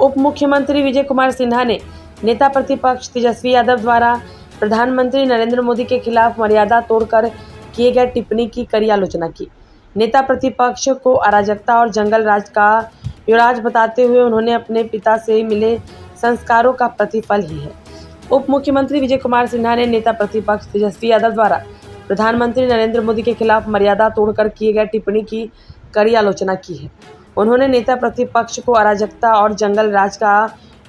उप मुख्यमंत्री विजय कुमार सिन्हा ने नेता प्रतिपक्ष तेजस्वी यादव द्वारा प्रधानमंत्री नरेंद्र मोदी के खिलाफ मर्यादा तोड़कर किए गए टिप्पणी की कड़ी आलोचना की। नेता प्रतिपक्ष को अराजकता और जंगल राज का युवराज बताते हुए उन्होंने अपने पिता से मिले संस्कारों का प्रतिफल ही है। उप मुख्यमंत्री विजय कुमार सिन्हा ने नेता प्रतिपक्ष तेजस्वी यादव द्वारा प्रधानमंत्री नरेंद्र मोदी के खिलाफ मर्यादा तोड़कर किए गए टिप्पणी की कड़ी आलोचना की है। उन्होंने नेता प्रतिपक्ष को अराजकता और जंगल राज का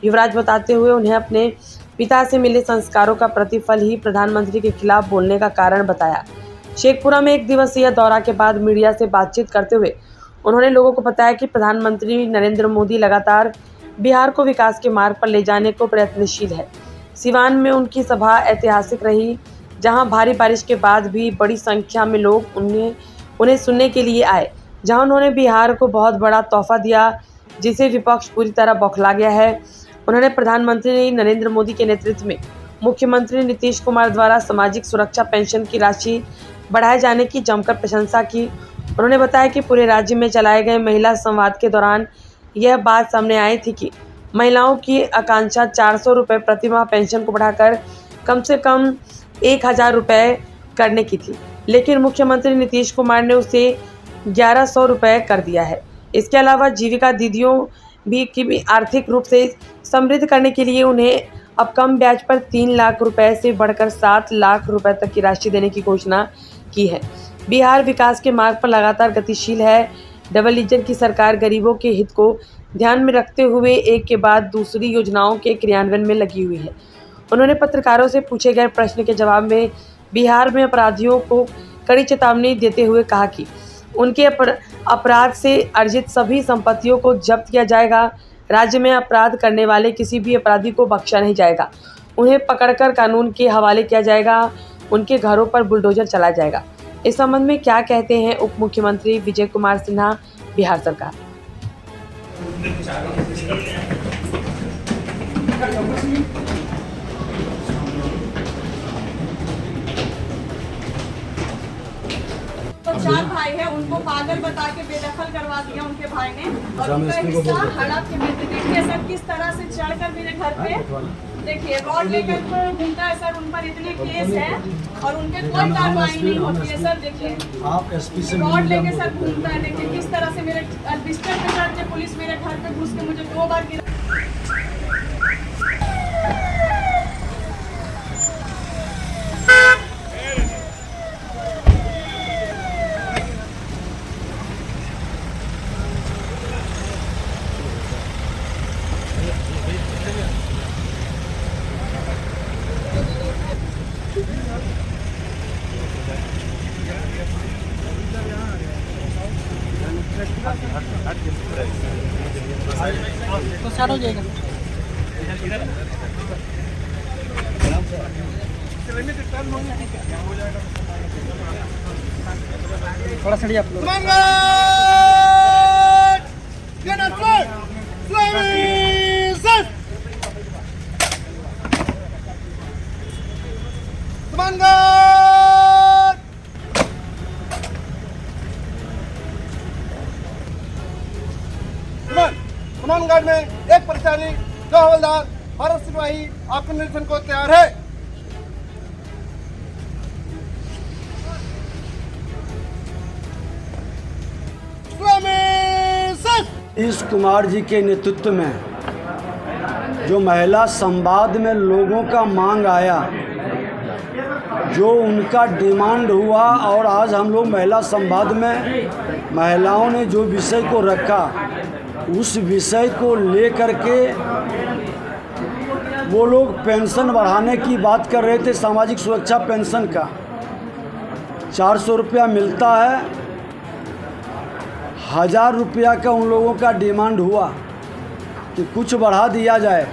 युवराज बताते हुए उन्हें अपने पिता से मिले संस्कारों का प्रतिफल ही प्रधानमंत्री के खिलाफ बोलने का कारण बताया। शेखपुरा में 1 दिवसीय दौरा के बाद मीडिया से बातचीत करते हुए उन्होंने लोगों को बताया कि प्रधानमंत्री नरेंद्र मोदी लगातार बिहार को विकास के मार्ग पर ले जाने को प्रयत्नशील है। सिवान में उनकी सभा ऐतिहासिक रही, जहां भारी बारिश के बाद भी बड़ी संख्या में लोग उन्हें सुनने के लिए आए, जहां उन्होंने बिहार को बहुत बड़ा तोहफा दिया, जिसे विपक्ष पूरी तरह बौखला गया है। उन्होंने प्रधानमंत्री नरेंद्र मोदी के नेतृत्व में मुख्यमंत्री नीतीश कुमार द्वारा सामाजिक सुरक्षा पेंशन की राशि बढ़ाए जाने की जमकर प्रशंसा की। उन्होंने बताया कि पूरे राज्य में चलाए गए महिला संवाद के दौरान यह बात सामने आई थी कि महिलाओं की आकांक्षा 400 रुपये प्रतिमाह पेंशन को बढ़ाकर कम से कम 1000 रुपये करने की थी, लेकिन मुख्यमंत्री नीतीश कुमार ने उसे 1100 रुपये कर दिया है। इसके अलावा जीविका दीदियों की आर्थिक रूप से समृद्ध करने के लिए उन्हें अब कम ब्याज पर 3 लाख रुपए से बढ़कर 7 लाख रुपए तक की राशि देने की घोषणा की है। बिहार विकास के मार्ग पर लगातार गतिशील है। डबल इंजन की सरकार गरीबों के हित को ध्यान में रखते हुए एक के बाद दूसरी योजनाओं के क्रियान्वयन में लगी हुई है। उन्होंने पत्रकारों से पूछे गए प्रश्न के जवाब में बिहार में अपराधियों को कड़ी चेतावनी देते हुए कहा कि उनके अपराध से अर्जित सभी संपत्तियों को जब्त किया जाएगा। राज्य में अपराध करने वाले किसी भी अपराधी को बख्शा नहीं जाएगा। उन्हें पकड़कर कानून के हवाले किया जाएगा। उनके घरों पर बुलडोजर चलाया जाएगा। इस संबंध में क्या कहते हैं उप मुख्यमंत्री विजय कुमार सिन्हा, बिहार सरकार। तो 4 भाई है, उनको पागल बता के बेदखल करवा दिया उनके भाई ने, और उनका हिस्सा हड़प के मिलते। देखिए सर किस तरह से चढ़कर मेरे घर पे, देखिए रॉड लेकर घूमता है सर। उन पर इतने केस है और उनके कोई कार्रवाई नहीं होती है सर। देखिए आप एसपी से रॉड लेके सर घूमता है। देखिए किस तरह से मेरे बिस्तर पे चढ़ के पुलिस मेरे घर पे घुस के मुझे 2 बार गिरा। तो स्टार्ट हो जाएगा। थोड़ा सड़ी आप लोग सुमनगढ़ में एक परिचारी 2 हवलदार 12 सिपाही आपके निरीक्षण को तैयार है। नीतीश कुमार जी के नेतृत्व में जो महिला संवाद में लोगों का मांग आया, जो उनका डिमांड हुआ, और आज हम लोग महिला संवाद में महिलाओं ने जो विषय को रखा, उस विषय को लेकर के वो लोग पेंशन बढ़ाने की बात कर रहे थे। सामाजिक सुरक्षा पेंशन का 400 रुपया मिलता है, 1000 रुपया का उन लोगों का डिमांड हुआ कि कुछ बढ़ा दिया जाए।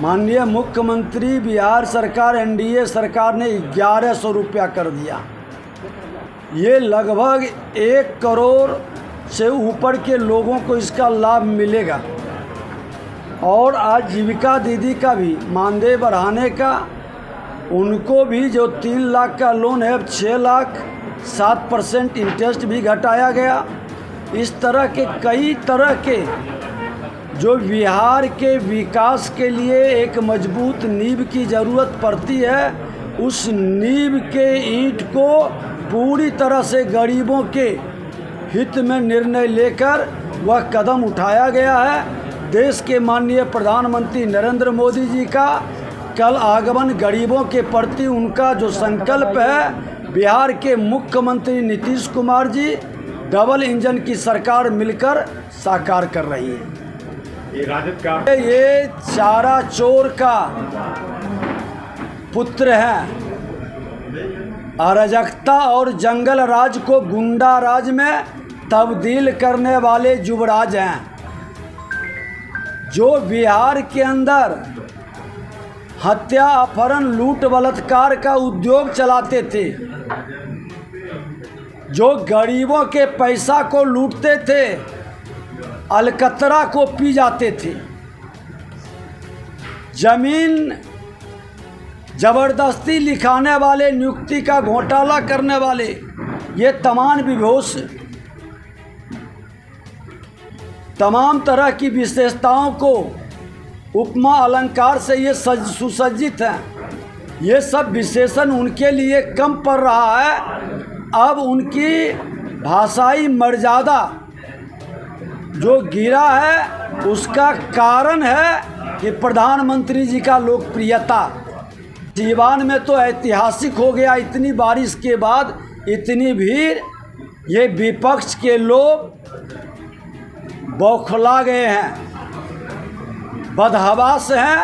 माननीय मुख्यमंत्री बिहार सरकार एनडीए सरकार ने 1100 रुपया कर दिया। ये लगभग 1 करोड़ से ऊपर के लोगों को इसका लाभ मिलेगा। और आज जीविका दीदी का भी मानदेय बढ़ाने का, उनको भी जो 3 लाख का लोन है 6 लाख 7% इंटरेस्ट भी घटाया गया। इस तरह के कई तरह के जो बिहार के विकास के लिए एक मजबूत नींव की ज़रूरत पड़ती है, उस नींव के ईंट को पूरी तरह से गरीबों के हित में निर्णय लेकर वह कदम उठाया गया है। देश के माननीय प्रधानमंत्री नरेंद्र मोदी जी का कल आगमन गरीबों के प्रति उनका जो संकल्प है, बिहार के मुख्यमंत्री नीतीश कुमार जी डबल इंजन की सरकार मिलकर साकार कर रही है। ये राजद का ये चारा चोर का पुत्र है, अराजकता और जंगल राज को गुंडा राज में तब्दील करने वाले युवराज हैं, जो बिहार के अंदर हत्या, अपहरण, लूट, बलात्कार का उद्योग चलाते थे, जो गरीबों के पैसा को लूटते थे, अलकतरा को पी जाते थे, जमीन जबरदस्ती लिखाने वाले, नियुक्ति का घोटाला करने वाले, ये तमाम विभोष तमाम तरह की विशेषताओं को उपमा अलंकार से ये सुसज्जित हैं। ये सब विशेषण उनके लिए कम पड़ रहा है। अब उनकी भाषाई मर्यादा जो गिरा है, उसका कारण है कि प्रधानमंत्री जी का लोकप्रियता जीवन में तो ऐतिहासिक हो गया। इतनी बारिश के बाद इतनी भीड़, ये विपक्ष के लोग बौखला गए हैं, बदहवास हैं,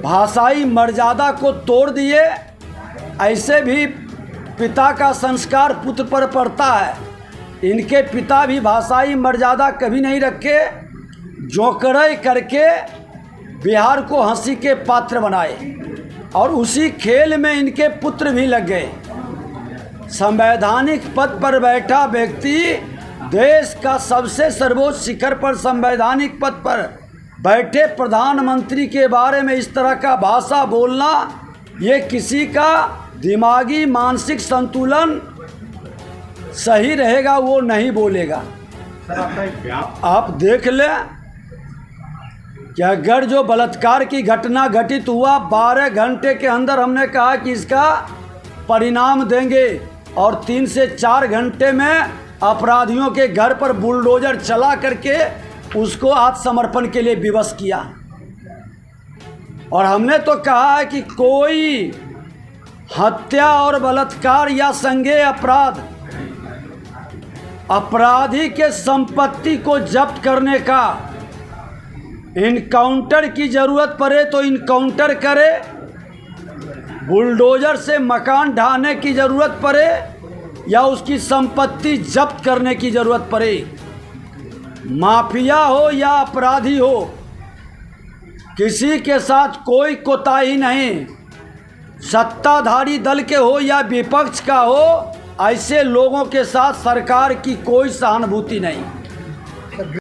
भाषाई मर्यादा को तोड़ दिए। ऐसे भी पिता का संस्कार पुत्र पर पड़ता है। इनके पिता भी भाषाई मर्यादा कभी नहीं रखे, जोकड़े करके बिहार को हंसी के पात्र बनाए, और उसी खेल में इनके पुत्र भी लग गए। संवैधानिक पद पर बैठा व्यक्ति, देश का सबसे सर्वोच्च शिखर पर संवैधानिक पद पर बैठे प्रधानमंत्री के बारे में इस तरह का भाषा बोलना, ये किसी का दिमागी मानसिक संतुलन सही रहेगा वो नहीं बोलेगा। आप देख लें कि अगर जो बलात्कार की घटना घटित हुआ, 12 घंटे के अंदर हमने कहा कि इसका परिणाम देंगे, और 3 से 4 घंटे में अपराधियों के घर पर बुलडोजर चला करके उसको आत्मसमर्पण के लिए विवश किया। और हमने तो कहा है कि कोई हत्या और बलात्कार या संज्ञेय अपराध, अपराधी के संपत्ति को जब्त करने का इनकाउंटर की जरूरत पड़े तो इनकाउंटर करे, बुलडोजर से मकान ढाने की जरूरत पड़े या उसकी संपत्ति जब्त करने की जरूरत पड़े, माफिया हो या अपराधी हो, किसी के साथ कोई कोताही नहीं, सत्ताधारी दल के हो या विपक्ष का हो, ऐसे लोगों के साथ सरकार की कोई सहानुभूति नहीं।